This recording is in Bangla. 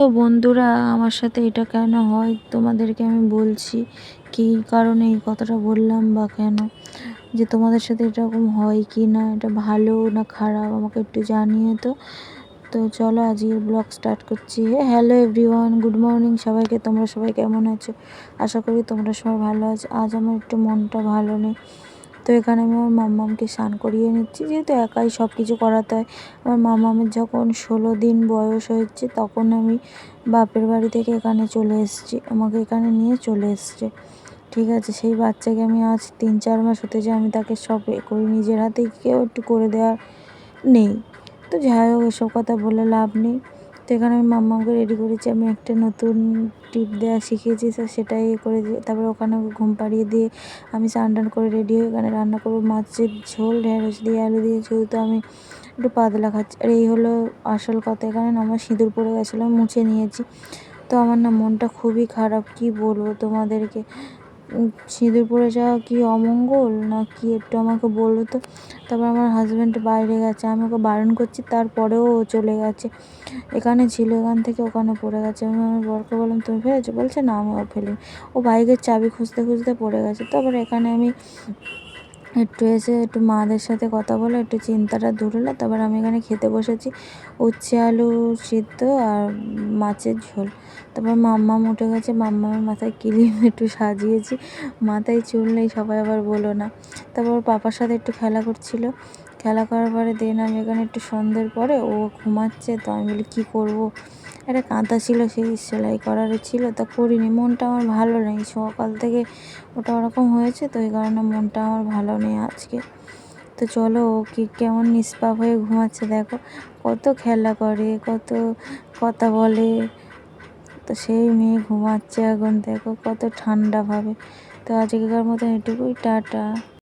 তো বন্ধুরা, আমার সাথে এটা কেন হয় তোমাদেরকে আমি বলছি। কী কারণে এই কথাটা বললাম বা কেন, যে তোমাদের সাথে এরকম হয় কি না, এটা ভালো না খারাপ আমাকে একটু জানিয়ে। তো তো চলো আজকের ব্লগ স্টার্ট করছি। হ্যালো এভরিওয়ান, গুড মর্নিং সবাইকে। তোমরা সবাই কেমন আছো? আশা করি তোমরা সবাই ভালো আছো। আজ আমার একটু মনটা ভালো নেই, তো এখানে আমি আমার মাম্মামকে স্নান করিয়ে নিচ্ছি, যেহেতু একাই সব কিছু করাতে হয়। আমার মাম্মামের যখন 16 দিন বয়স হয়েছে তখন আমি বাপের বাড়ি থেকে এখানে চলে এসেছি, আমাকে এখানে নিয়ে চলে এসছে। ঠিক আছে, সেই বাচ্চাকে আমি আজ 3-4 মাস হতে যায়, আমি তাকে সব করি, নিজের হাতেই কেউ একটু করে দেওয়ার নেই। তো যাই হোক, এসব কথা বলে লাভ নেই। তো এখানে আমি মাম্মাকে রেডি করেছি, আমি একটা নতুন টিপ দেওয়া শিখিয়েছি, সেটাই করে দিয়ে তারপরে ওখানে ঘুম পাড়িয়ে দিয়ে আমি স্নান টান করে রেডি হয়ে এখানে রান্না করবো মাছের ঝোল, ঢেঁড়স দিয়ে আলু দিয়ে, যেহেতু আমি একটু পাতলা খাচ্ছি। আর এই হলো আসল কথা, এখানে না আমার সিঁদুর পড়ে গেছিলো, মুছে নিয়েছি। তো আমার না মনটা খুবই খারাপ, কি বলবো তোমাদেরকে। সিঁদুর পড়ে যাওয়া কি অমঙ্গল না কি, একটু আমাকে বলো তো। তারপর আমার হাজব্যান্ড বাইরে গেছে, আমি ওকে বারণ করছি, তারপরেও ও চলে গেছে। এখানে ছিল, এখান থেকে ওখানে পড়ে গেছে। আমি আমার বরকে বললাম তুমি ফেলেছো? বলছে না, আমি ও ফেলিনি। ও বাইকের চাবি খুঁজতে খুঁজতে পড়ে গেছে। তারপরে এখানে আমি একটু এসে একটু মাদের সাথে কথা বলে একটু চিন্তাটা দূর হলো। তারপর আমি এখানে খেতে বসেছি উচ্ছে আলু সিদ্ধ আর মাছের ঝোল। তারপর মাম্মাম উঠে গেছে, মাম্মামের মাথায় ক্লিপ একটু সাজিয়েছি, মাথায় চুল নেই, সবাই আবার বলো না। তারপর ওর পাপার সাথে একটু খেলা করছিল, খেলা করার পরে দেন আমি এখানে একটু সন্ধ্যের পরে ও ঘুমাচ্ছে, তো আমি বলি কী করবো, একটা কাঁথা ছিল সেই সেলাই করার ছিল, তা করিনি। মনটা আমার ভালো নেই, সকাল থেকে ওটা ওরকম হয়েছে, তো এই কারণে মনটা আমার ভালো নেই আজকে। তো চলো, ও কি কেমন নিষ্পাপ হয়ে ঘুমাচ্ছে দেখো, কত খেলা করে, কত কথা বলে। তো সেই মেয়ে ঘুমাচ্ছে এখন, দেখো কত ঠান্ডাভাবে। তো আজকেকার মতন এটুকুই, টাটা।